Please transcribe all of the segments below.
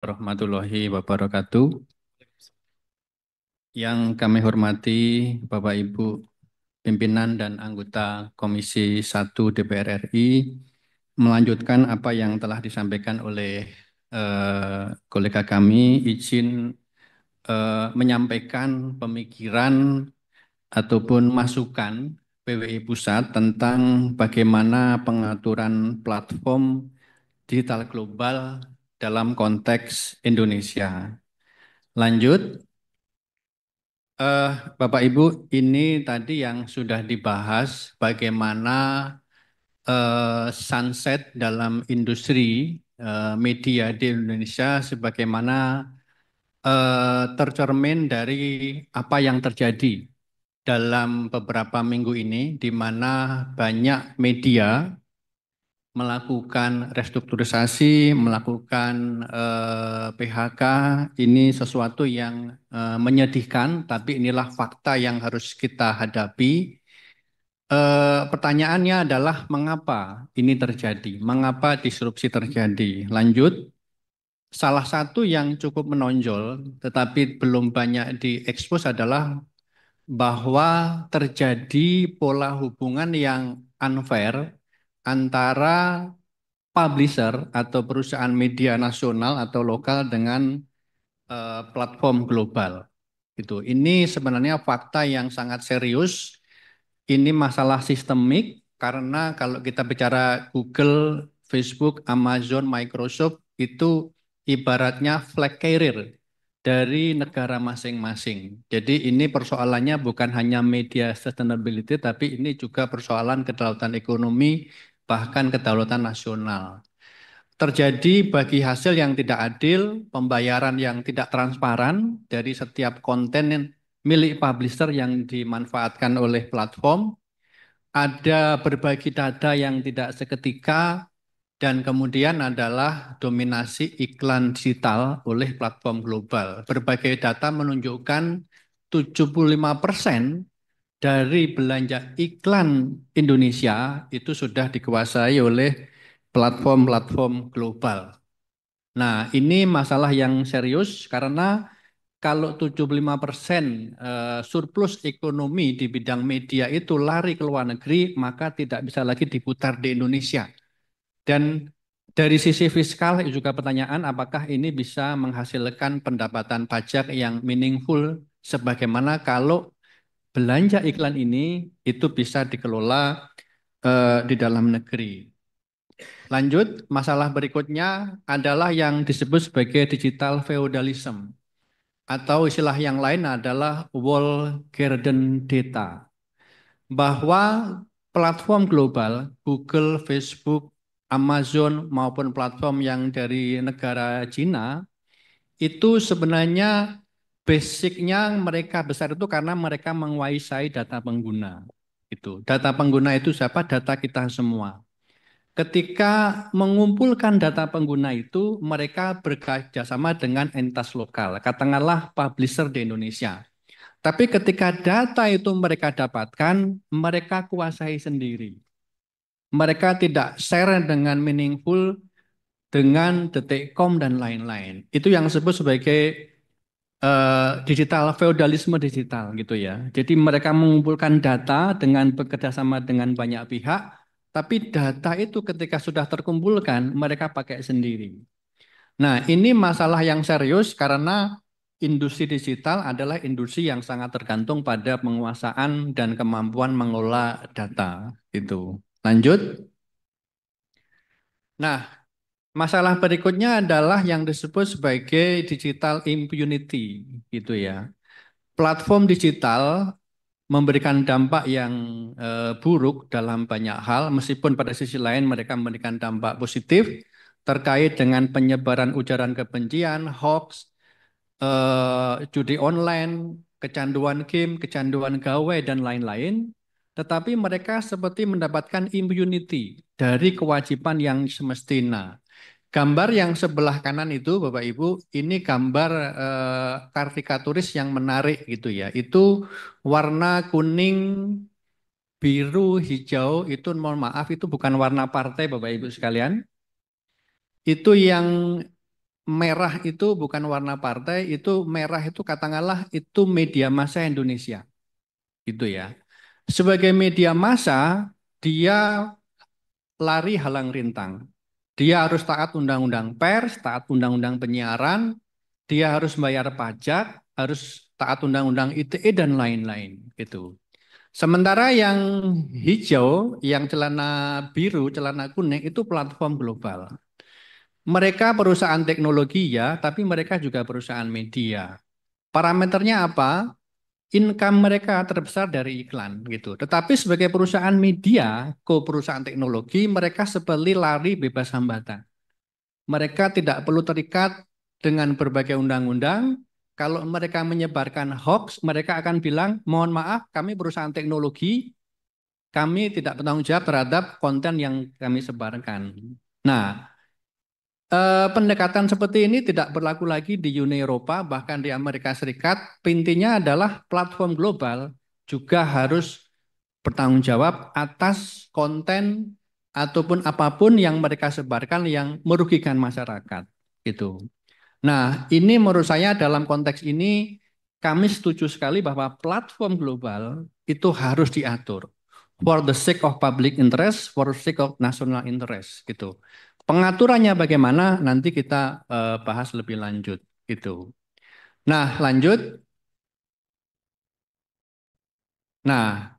Warahmatullahi wabarakatuh. Yang kami hormati Bapak Ibu pimpinan dan anggota Komisi 1 DPR RI, melanjutkan apa yang telah disampaikan oleh kolega kami, izin menyampaikan pemikiran ataupun masukan PWI Pusat tentang bagaimana pengaturan platform digital global dalam konteks Indonesia. Lanjut. Bapak Ibu, ini tadi yang sudah dibahas bagaimana sunset dalam industri media di Indonesia sebagaimana tercermin dari apa yang terjadi dalam beberapa minggu ini di mana banyak media melakukan restrukturisasi, melakukan PHK. Ini sesuatu yang menyedihkan, tapi inilah fakta yang harus kita hadapi. Pertanyaannya adalah mengapa ini terjadi? Mengapa disrupsi terjadi? Lanjut, salah satu yang cukup menonjol tetapi belum banyak diekspos adalah bahwa terjadi pola hubungan yang unfair antara publisher atau perusahaan media nasional atau lokal dengan platform global. Itu. Ini sebenarnya fakta yang sangat serius. Ini masalah sistemik karena kalau kita bicara Google, Facebook, Amazon, Microsoft itu ibaratnya flag carrier dari negara masing-masing. Jadi ini persoalannya bukan hanya media sustainability, tapi ini juga persoalan kedaulatan ekonomi, bahkan kedaulatan nasional. Terjadi bagi hasil yang tidak adil, pembayaran yang tidak transparan dari setiap konten milik publisher yang dimanfaatkan oleh platform, ada berbagi data yang tidak seketika, dan kemudian adalah dominasi iklan digital oleh platform global. Berbagai data menunjukkan 75% dari belanja iklan Indonesia itu sudah dikuasai oleh platform-platform global. Nah, ini masalah yang serius karena kalau 75% surplus ekonomi di bidang media itu lari ke luar negeri, maka tidak bisa lagi diputar di Indonesia. Dan dari sisi fiskal juga pertanyaan apakah ini bisa menghasilkan pendapatan pajak yang meaningful sebagaimana kalau belanja iklan ini itu bisa dikelola di dalam negeri. Lanjut, masalah berikutnya adalah yang disebut sebagai digital feudalism atau istilah yang lain adalah wall garden data. Bahwa platform global, Google, Facebook, Amazon maupun platform yang dari negara Cina itu sebenarnya basicnya mereka besar itu karena mereka menguasai data pengguna. Itu. Data pengguna itu siapa? Data kita semua. Ketika mengumpulkan data pengguna itu, mereka bekerjasama dengan entitas lokal, katakanlah publisher di Indonesia. Tapi ketika data itu mereka dapatkan, mereka kuasai sendiri. Mereka tidak share dengan meaningful dengan detikcom dan lain-lain. Itu yang disebut sebagai digital feudalisme digital gitu ya. Jadi mereka mengumpulkan data dengan bekerja sama dengan banyak pihak, tapi data itu ketika sudah terkumpulkan mereka pakai sendiri. Nah, ini masalah yang serius karena industri digital adalah industri yang sangat tergantung pada penguasaan dan kemampuan mengelola data itu. Lanjut. Nah, masalah berikutnya adalah yang disebut sebagai digital impunity gitu ya. Platform digital memberikan dampak yang buruk dalam banyak hal, meskipun pada sisi lain mereka memberikan dampak positif terkait dengan penyebaran ujaran kebencian, hoax, judi online, kecanduan game, kecanduan gawai, dan lain-lain. Tetapi mereka seperti mendapatkan immunity dari kewajiban yang semestinya. Gambar yang sebelah kanan itu, Bapak Ibu, ini gambar karikaturis yang menarik gitu ya. Itu warna kuning, biru, hijau, itu mohon maaf itu bukan warna partai Bapak Ibu sekalian. Itu yang merah itu bukan warna partai, itu merah itu katakanlah itu media massa Indonesia, gitu ya. Sebagai media massa, dia lari halang rintang. Dia harus taat undang-undang pers, taat undang-undang penyiaran, dia harus bayar pajak, harus taat undang-undang ITE dan lain-lain, gitu. Sementara yang hijau, yang celana biru, celana kuning itu platform global. Mereka perusahaan teknologi ya, tapi mereka juga perusahaan media. Parameternya apa? Income mereka terbesar dari iklan gitu. Tetapi sebagai perusahaan media, perusahaan teknologi, mereka seperti lari bebas hambatan. Mereka tidak perlu terikat dengan berbagai undang-undang. Kalau mereka menyebarkan hoax, mereka akan bilang, mohon maaf, kami perusahaan teknologi, kami tidak bertanggung jawab terhadap konten yang kami sebarkan. Nah, pendekatan seperti ini tidak berlaku lagi di Uni Eropa, bahkan di Amerika Serikat. Intinya adalah platform global juga harus bertanggung jawab atas konten ataupun apapun yang mereka sebarkan yang merugikan masyarakat. Gitu. Nah, ini menurut saya dalam konteks ini kami setuju sekali bahwa platform global itu harus diatur for the sake of public interest, for the sake of national interest gitu. Pengaturannya bagaimana nanti kita bahas lebih lanjut gitu. Nah, lanjut. Nah,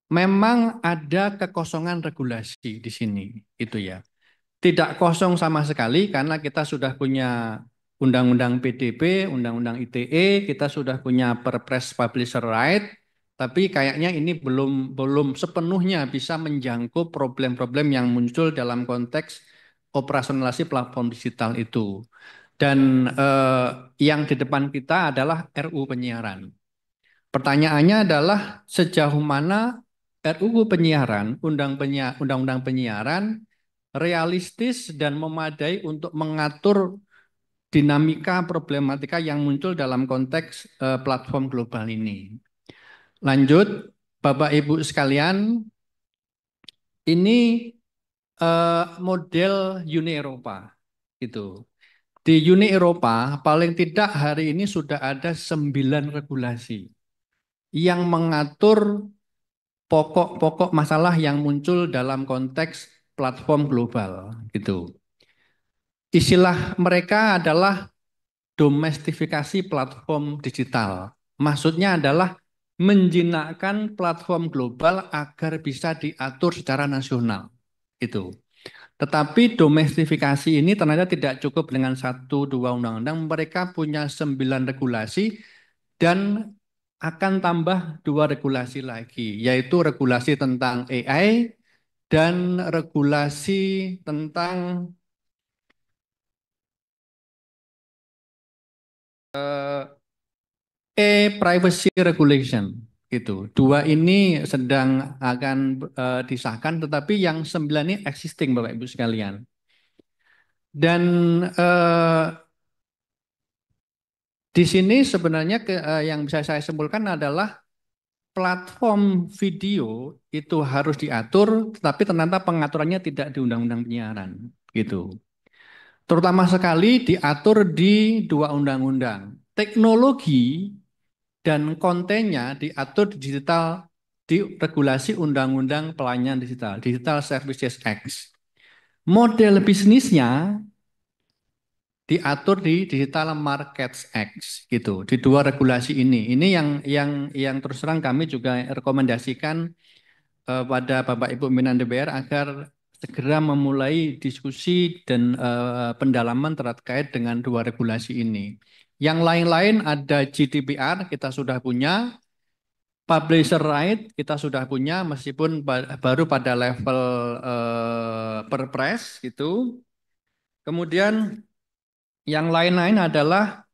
memang ada kekosongan regulasi di sini itu ya. Tidak kosong sama sekali karena kita sudah punya Undang-Undang PDB, Undang-Undang ITE, kita sudah punya Perpres Publisher Right, tapi kayaknya ini belum sepenuhnya bisa menjangkau problem-problem yang muncul dalam konteks operasionalisasi platform digital itu. Dan yang di depan kita adalah RUU penyiaran. Pertanyaannya adalah sejauh mana RUU penyiaran, Undang-Undang penyiaran realistis dan memadai untuk mengatur dinamika problematika yang muncul dalam konteks platform global ini. Lanjut, Bapak Ibu sekalian, ini model Uni Eropa gitu. Di Uni Eropa paling tidak hari ini sudah ada 9 regulasi yang mengatur pokok-pokok masalah yang muncul dalam konteks platform global gitu. Istilah mereka adalah domestifikasi platform digital. Maksudnya adalah menjinakkan platform global agar bisa diatur secara nasional. Itu. Tetapi domestifikasi ini ternyata tidak cukup dengan satu dua undang-undang. Mereka punya 9 regulasi dan akan tambah 2 regulasi lagi, yaitu regulasi tentang AI dan regulasi tentang e-privacy regulation gitu. Dua ini sedang akan disahkan, tetapi yang 9 ini existing Bapak Ibu sekalian. Dan di sini sebenarnya yang bisa saya simpulkan adalah platform video itu harus diatur, tetapi ternyata pengaturannya tidak di Undang-Undang Penyiaran gitu. Terutama sekali diatur di 2 undang-undang. Teknologi dan kontennya diatur di digital di regulasi Undang-Undang Pelayanan Digital, Digital Services Act. Model bisnisnya diatur di Digital Markets Act gitu. Di 2 regulasi ini. Ini yang terus terang kami juga rekomendasikan pada Bapak Ibu pimpinan DPR agar segera memulai diskusi dan pendalaman terkait dengan 2 regulasi ini. Yang lain-lain ada GDPR kita sudah punya, publisher right kita sudah punya meskipun baru pada level perpres gitu. Kemudian yang lain-lain adalah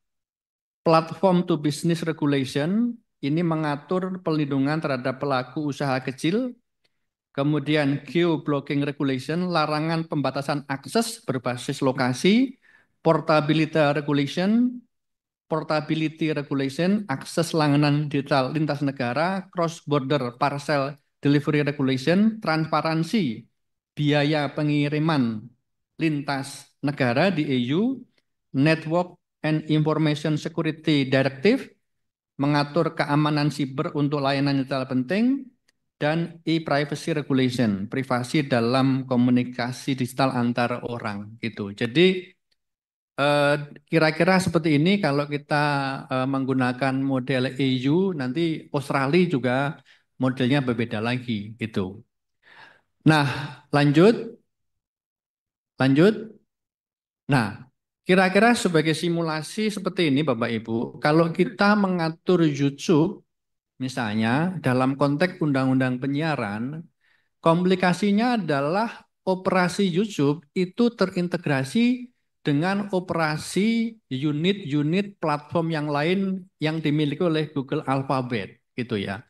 platform to business regulation. Ini mengatur perlindungan terhadap pelaku usaha kecil. Kemudian geo-blocking regulation, larangan pembatasan akses berbasis lokasi. Portability regulation, akses langganan digital lintas negara, cross-border parcel delivery regulation, transparansi biaya pengiriman lintas negara di EU, Network and Information Security Directive, mengatur keamanan siber untuk layanan digital penting, dan e-privacy regulation, privasi dalam komunikasi digital antar orang gitu. Jadi eh, kira-kira seperti ini kalau kita menggunakan model EU, nanti Australia juga modelnya berbeda lagi gitu. Nah, lanjut, lanjut. Nah, kira-kira sebagai simulasi seperti ini Bapak Ibu, kalau kita mengatur YouTube misalnya dalam konteks undang-undang penyiaran, komplikasinya adalah operasi YouTube itu terintegrasi dengan operasi unit-unit platform yang lain yang dimiliki oleh Google Alphabet gitu ya.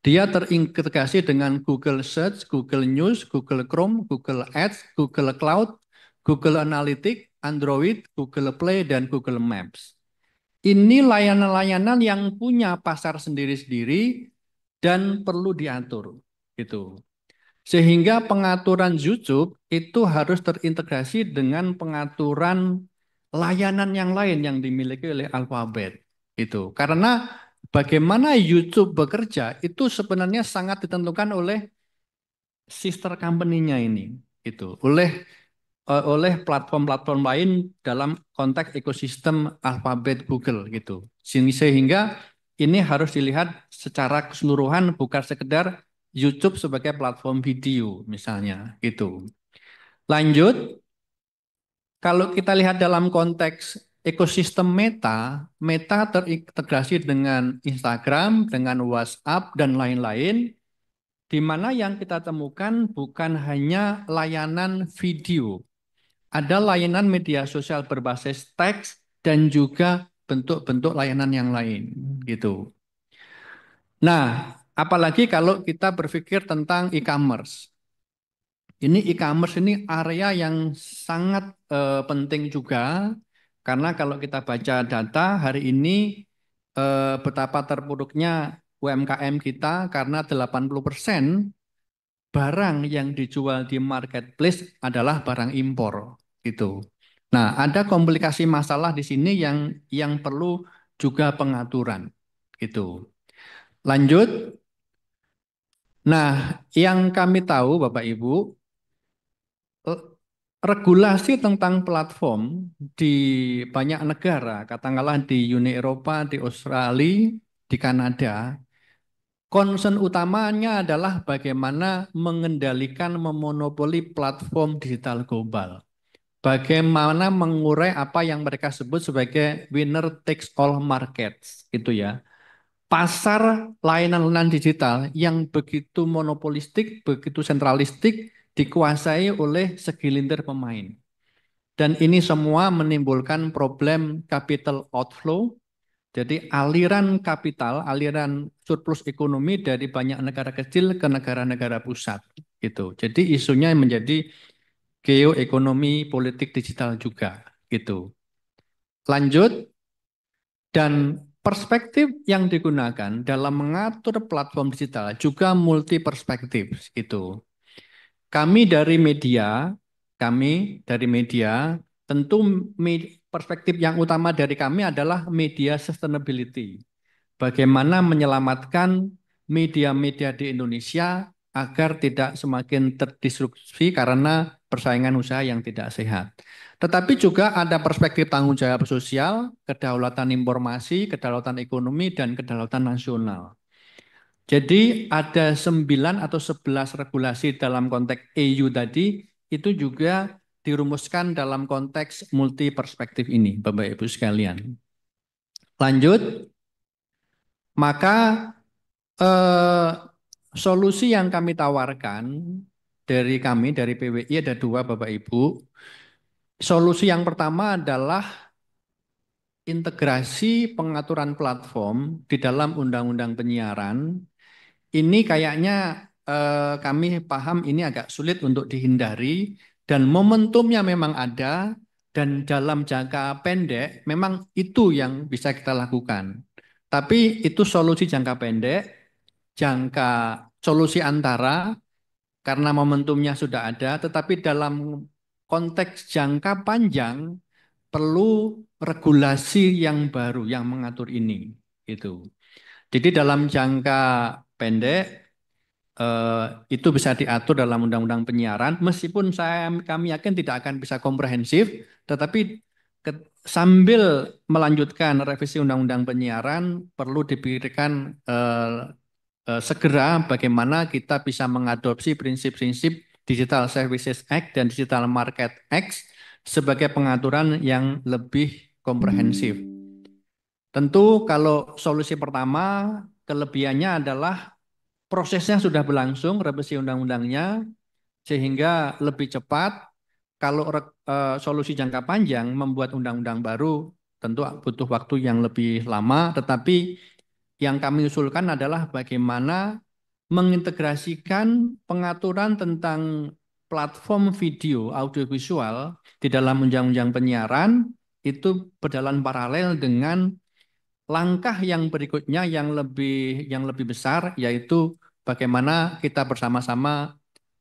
Dia terintegrasi dengan Google Search, Google News, Google Chrome, Google Ads, Google Cloud, Google Analytics, Android, Google Play, dan Google Maps. Ini layanan-layanan yang punya pasar sendiri-sendiri dan perlu diatur gitu. Sehingga pengaturan YouTube itu harus terintegrasi dengan pengaturan layanan yang lain yang dimiliki oleh Alphabet. Itu. Karena bagaimana YouTube bekerja itu sebenarnya sangat ditentukan oleh sister company-nya ini. Itu. Oleh platform-platform lain dalam konteks ekosistem Alphabet Google gitu. Sehingga ini harus dilihat secara keseluruhan bukan sekedar YouTube sebagai platform video misalnya gitu. Lanjut, kalau kita lihat dalam konteks ekosistem Meta, Meta terintegrasi dengan Instagram, dengan WhatsApp dan lain-lain di mana yang kita temukan bukan hanya layanan video, ada layanan media sosial berbasis teks dan juga bentuk-bentuk layanan yang lain gitu. Nah, apalagi kalau kita berpikir tentang e-commerce. Ini e-commerce ini area yang sangat penting juga karena kalau kita baca data hari ini betapa terpuruknya UMKM kita karena 80% barang yang dijual di marketplace adalah barang impor gitu. Nah, ada komplikasi masalah di sini yang perlu juga pengaturan gitu. Lanjut. Nah, yang kami tahu Bapak Ibu, eh, regulasi tentang platform di banyak negara, katakanlah di Uni Eropa, di Australia, di Kanada, concern utamanya adalah bagaimana mengendalikan memonopoli platform digital global. Bagaimana mengurai apa yang mereka sebut sebagai winner takes all markets, gitu ya. Pasar layanan-layanan digital yang begitu monopolistik, begitu sentralistik, dikuasai oleh segelintir pemain. Dan ini semua menimbulkan problem capital outflow, jadi aliran kapital, aliran surplus ekonomi dari banyak negara kecil ke negara-negara pusat. Gitu. Jadi isunya menjadi geoekonomi politik digital juga. Gitu. Lanjut, dan perspektif yang digunakan dalam mengatur platform digital juga multi perspektif gitu. Kami dari media, tentu perspektif yang utama dari kami adalah media sustainability. Bagaimana menyelamatkan media-media di Indonesia agar tidak semakin terdisrupsi karena persaingan usaha yang tidak sehat. Tetapi juga ada perspektif tanggung jawab sosial, kedaulatan informasi, kedaulatan ekonomi, dan kedaulatan nasional. Jadi ada 9 atau 11 regulasi dalam konteks EU tadi, itu juga dirumuskan dalam konteks multi perspektif ini, Bapak Ibu sekalian. Lanjut, maka eh, solusi yang kami tawarkan dari PWI ada dua Bapak Ibu. Solusi yang pertama adalah integrasi pengaturan platform di dalam undang-undang penyiaran. Ini kayaknya kami paham ini agak sulit untuk dihindari dan momentumnya memang ada dan dalam jangka pendek memang itu yang bisa kita lakukan. Tapi itu solusi jangka pendek, jangka solusi antara karena momentumnya sudah ada, tetapi dalam konteks jangka panjang perlu regulasi yang baru yang mengatur ini. Gitu. Jadi dalam jangka pendek itu bisa diatur dalam undang-undang penyiaran, meskipun kami yakin tidak akan bisa komprehensif, tetapi sambil melanjutkan revisi undang-undang penyiaran perlu dipikirkan segera bagaimana kita bisa mengadopsi prinsip-prinsip Digital Services Act dan Digital Market Act sebagai pengaturan yang lebih komprehensif. Tentu kalau solusi pertama kelebihannya adalah prosesnya sudah berlangsung revisi undang-undangnya sehingga lebih cepat. Kalau solusi jangka panjang membuat undang-undang baru tentu butuh waktu yang lebih lama, tetapi yang kami usulkan adalah bagaimana mengintegrasikan pengaturan tentang platform video audiovisual di dalam undang-undang penyiaran itu berjalan paralel dengan langkah yang berikutnya yang lebih besar, yaitu bagaimana kita bersama-sama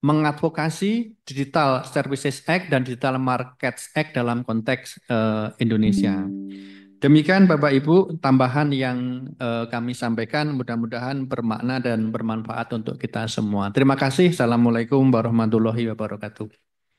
mengadvokasi Digital Services Act dan Digital Markets Act dalam konteks Indonesia. Demikian Bapak Ibu tambahan yang kami sampaikan, mudah-mudahan bermakna dan bermanfaat untuk kita semua. Terima kasih. Assalamualaikum warahmatullahi wabarakatuh.